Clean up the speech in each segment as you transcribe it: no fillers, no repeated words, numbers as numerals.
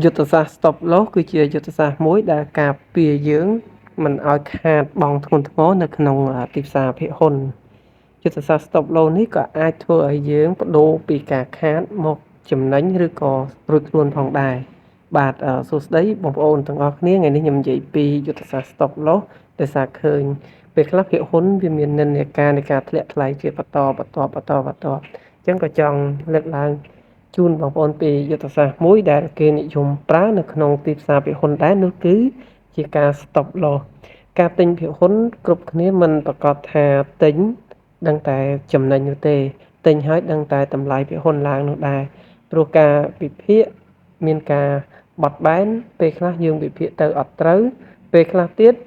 យុទ្ធសាស្ត្រ Stop Loss គឺជាយុទ្ធសាស្ត្រមួយដែលការពារយើងមិនឲ្យខាតបង់ធ្ងន់ធ្ងរនៅក្នុងទីផ្សារភាគហ៊ុនយុទ្ធសាស្ត្រ Stop Loss នេះក៏អាចធ្វើឲ្យយើងប្ដូរពីការខាតមកចំណេញឬក៏រួចខ្លួនផងដែរបាទសួស្តីបងប្អូនទាំងអស់គ្នាថ្ងៃនេះខ្ញុំនិយាយពីយុទ្ធសាស្ត្រ Stop Loss ដោយសារឃើញពេលខ្លះភាគហ៊ុនវាមាននិន្នាការនៃការធ្លាក់ថ្លៃជាបន្តអញ្ចឹងក៏ចង់លើកឡើងជូនបងប្អូនពីយុទ្ធសាស្ត្រមួយដែលគេនិយមប្រើនៅក្នុងទីផ្សារភាគហ៊ុនដែរនោះគឺជាការ Stop Loss ការទិញភាគហ៊ុនគ្រប់គ្នាមិនប្រកាសថាទិញដឹងតែចំណេញនោះទេទិញហើយដឹងតែតម្លៃភាគហ៊ុនឡើងនោះដែរព្រោះការវិភាគមានការបត់បែនពេលខ្លះយើងវិភាគទៅអត់ត្រូវពេលខ្លះទៀតស្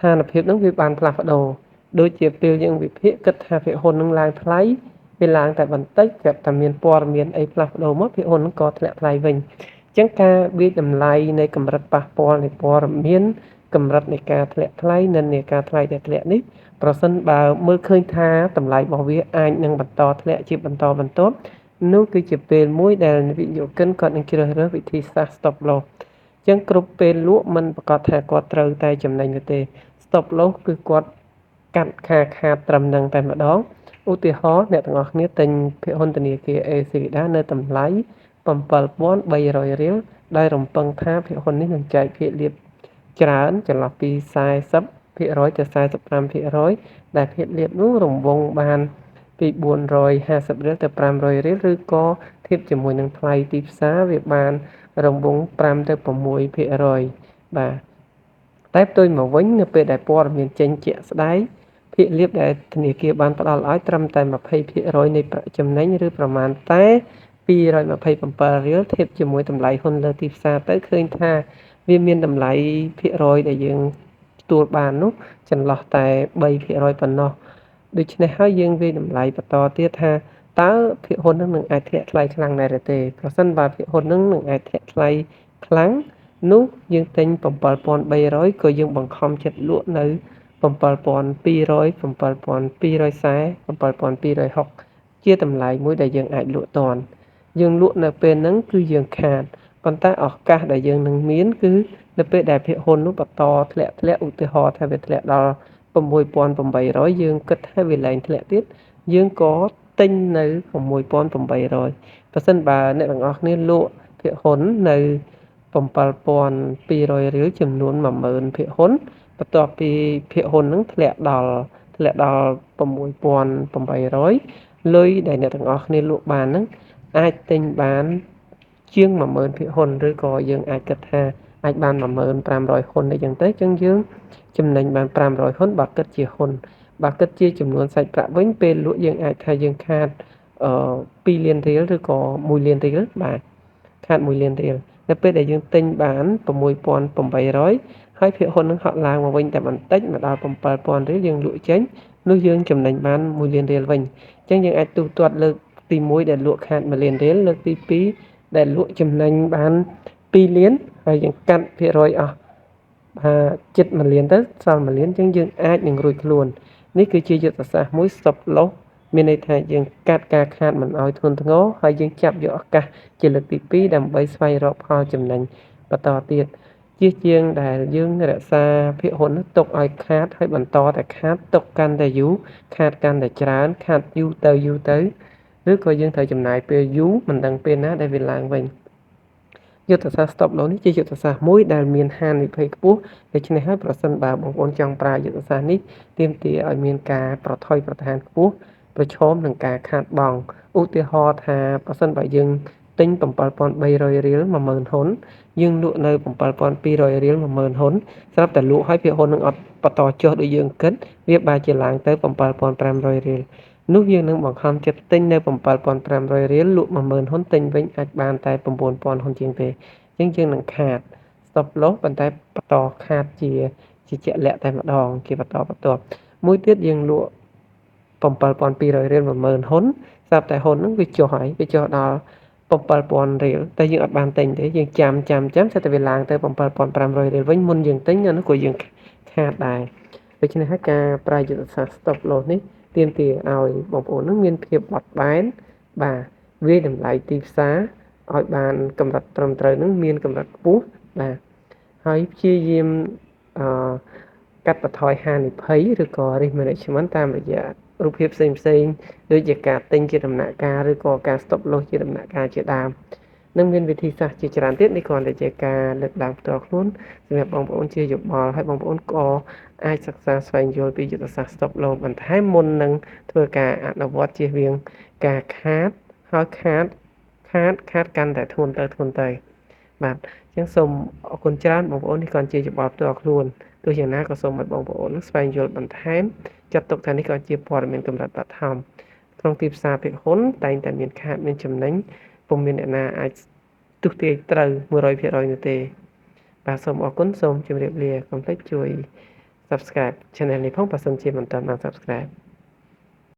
ថានភាពនឹងវាបានផ្លាស់ប្ដូរដូចជាពេលយើងវិភាគគិតថាភាគហ៊ុននឹងឡើងថ្លៃវាឡើងតែបន្តិចតែមានព័ត៌មានអីផ្លាស់ប្ដូរមកភាគហ៊ុននឹងក៏ធ្លាក់ថ្លៃវិញអញ្ចឹងការវិតម្លៃនៃកម្រិតប៉ះពាល់នៃព័ត៌មានកម្រិតនៃការធ្លាក់ថ្លៃនិងនៃការថ្លៃដែលធ្លាក់នេះប្រសិនបើមើលឃើញថាតម្លៃរបស់វាអាចនឹងបន្តធ្លាក់ជាបន្តបន្ទាប់នោះគឺជាពេលមួយដែលវិនិយោគិនគាត់នឹងជ្រើសរើសវិធីសាស្ត្រ Stop Loss អញ្ចឹងគ្រប់ពេលលក់មិនប្រកាសថាគាត់ត្រូវតែចំណេញទេ Stop Loss គឺគាត់កាត់ខាតត្រឹមនឹងតែម្ដងឧទាហរណ៍អ្នកទាំងអស់គ្នាទិញភាគហ៊ុនធនាគារ ACDA នៅតម្លៃ 7,300 រៀលដោយរំពឹងថាភាគហ៊ុននេះនឹងចែកភាគលាភច្រើនចន្លោះពី 40% ទៅ 45% ដែលភាគលាភនោះរង្វង់បានពី450រៀលទៅ500រៀលឬក៏ធៀបជាមួយនឹងថ្លៃទីផ្សារវាបានរង្វង់5ទៅ6%បាទតែផ្ទុយមកវិញនៅពេលដែលព័ត៌មានចេញជាក់ស្ដែងភាគលាភដែលធនាគារបានផ្ដល់ឲ្យត្រឹមតែ 20% នៃប្រាក់ចំណេញឬប្រមាណតែ227រៀលធៀបជាមួយតម្លៃហ៊ុនលើទីផ្សារទៅឃើញថាវាមានតម្លៃភាគរយដែលយើងទទួលបាននោះចន្លោះតែ 3% ប៉ុណ្ណោះដូច្នេះហើយយើងវាតម្លៃបន្តទៀតថាតើភាគហ៊ុននឹងអាចធ្លាក់ថ្លៃខ្លាំងដែរឬទេប្រសិនបើភាគហ៊ុននឹងអាចធ្លាក់ថ្លៃខ្លាំងនោះយើងទិញ 7,300 ក៏យើងបង្ខំចិត្តលក់នៅ 7,200 7,240 7,260 ជាតម្លៃមួយដែលយើងអាចលក់តាន់យើងលក់នៅពេលហ្នឹងគឺយើងខាតប៉ុន្តែឱកាសដែលយើងនឹងមានគឺនៅពេលដែលភាគហ៊ុននោះបន្តធ្លាក់ឧទាហរណ៍ថាវាធ្លាក់ដល់ 6,800 យើងគិតថាវាឡើងធ្លាក់ទៀតយើងក៏ទិញនៅ 6,800 ប្រសិនបើអ្នកទាំងអស់គ្នាលក់ភាគហ៊ុននៅ 7,200 រៀលចំនួន 10,000 ភាគហ៊ុនបន្ទាប់ពីភាគហ៊ុនហ្នឹងធ្លាក់ដល់ 6,800 លុយដែលអ្នកទាំងអស់គ្នាលក់បានហ្នឹងអាចទិញបានជាង 10,000 ភាគហ៊ុនឬក៏យើងអាចគិតថាអាចបាន 1,500 ហ៊ុនអីចឹងទៅចឹងយើងចំណេញបាន500ហ៊ុនបើគិតជាហ៊ុនបើគិតជាចំនួនសាច់ប្រាក់វិញពេលលក់យើងអាចថាយើងខាត2លានរៀលឬក៏1លានរៀលបាទខាត1លានរៀលនៅពេលដែលយើងទិញបាន 6,800 ហើយភាគហ៊ុននឹងហក់ឡើងមកវិញតែបន្តិចមកដល់ 7,000 រៀលយើងលក់ចេញនោះយើងចំណេញបាន1លានរៀលវិញអញ្ចឹងយើងអាចទូទាត់លើកទី1ដែលលក់ខាត1លានរៀលលើកទី2ដែលលក់ចំណេញបាន2លានហើយយើងកាត់ភាគរយអស់ជិត1លានទៅសល់1លានអញ្ចឹងយើងអាចនឹងរួចខ្លួននេះគឺជាយុទ្ធសាស្ត្រមួយ Stop Loss មានន័យថាយើងកាត់ការខាតមិនឲ្យធ្ងន់ធ្ងរហើយយើងចាប់យកឱកាសជាលើកទី2ដើម្បីស្វែងរកផលចំណេញបន្តទៀតជាជាងដែលយើងរក្សាភាគហ៊ុននោះទុកឲ្យខាតហើយបន្តតែខាតទុកកាន់តែយូរខាតកាន់តែច្រើនខាតយូរទៅឬក៏យើងត្រូវចំណាយពេលយូរមិនដឹងពេលណាដែលវាឡើងវិញយុទ្ធសាស្ត្រ Stop Loss នេះជាយុទ្ធសាស្ត្រមួយដែលមានហានិភ័យខ្ពស់ដូច្នេះហើយប្រសិនបើបងប្អូនចង់ប្រើយុទ្ធសាស្ត្រនេះទាមទារឲ្យមានការប្រថុយប្រថានខ្ពស់ប្រឈមនឹងការខាតបង់ឧទាហរណ៍ថាប្រសិនបើយើងទិញ 7,300 រៀល 10,000 ហ៊ុនយើងលក់នៅ 7,200 រៀល 10,000 ហ៊ុនស្រាប់តែលក់ហើយភាគហ៊ុននឹងអត់បន្តចុះដូចយើងគិតវាបែរជាឡើងទៅ 7,500 រៀលនោះយើងនឹងបង្ខំចិត្តទិញនៅ 7,500 រៀលលក់ 10,000 ហ៊ុនទិញវិញអាចបានតែ 9,000 ហ៊ុនជាងទេអញ្ចឹងយើងនឹងខាត Stop Loss ប៉ុន្តែបន្តខាតជាជាក់លាក់តែម្ដងជាបន្តបន្ទាប់មួយទៀតយើងលក់ 7,200 រៀល 10,000 ហ៊ុនស្រាប់តែហ៊ុនហ្នឹងវាចុះហើយវាចុះដល់ 7,000 រៀលតែយើងអត់បានទិញទេយើងចាំស្រាប់តែវាឡើងទៅ 7,500 រៀលវិញមុនយើងទិញនោះក៏យើងខាតដែរដូច្នេះហើយការប្រើយុទ្ធសាស្ត្រ Stop Loss នេះទាមទារឲ្យបងប្អូននឹងមានភាពបត់បែនបាទវាតម្លៃទីផ្សារ ឲ្យបានកម្រិតត្រឹមត្រូវនឹងមានកម្រិតខ្ពស់បាទហើយព្យាយាមកាត់បន្ថយហានិភ័យឬក៏ risk management តាមរយៈរូបភាពផ្សេងៗដូចជាការទិញជាដំណាក់កាលឬក៏ការ stop loss ជាដំណាក់កាលជាដើមនឹងមានវិធីសាស្ត្រជាច្រើនទៀតនេះគ្រាន់តែជាការលើកឡើងផ្ទាល់ខ្លួនសម្រាប់បងប្អូនជាយោបល់ហើយបងប្អូនក៏អាចសិក្សាស្វែងយល់ពីយុទ្ធសាស្ត្រ stop loss បន្ថែមមុននឹងធ្វើការអនុវត្តជៀសវាងការខាតហើយខាតកាន់តែធ្ងន់ទៅបាទអញ្ចឹងសូមអរគុណច្រើនបងប្អូននេះគ្រាន់ជាយោបល់ផ្ទាល់ខ្លួនទោះយ៉ាងណាក៏សូមឲ្យបងប្អូនស្វែងយល់បន្ថែមចាត់ទុកថានេះក៏ជាព័ត៌មានកម្រិតបឋមក្នុងទីផ្សារភាគហ៊ុនតែងតែមានខាតមានចំណេញពុំមានអ្នកណាអាចទុះទាយត្រូវ 100% នោះទេបាទសូមអរគុណសូមជម្រាបលាកុំភ្លេចជួយ Subscribe Channel នេះផងបើសិនជាមិនទាន់បាន Subscribe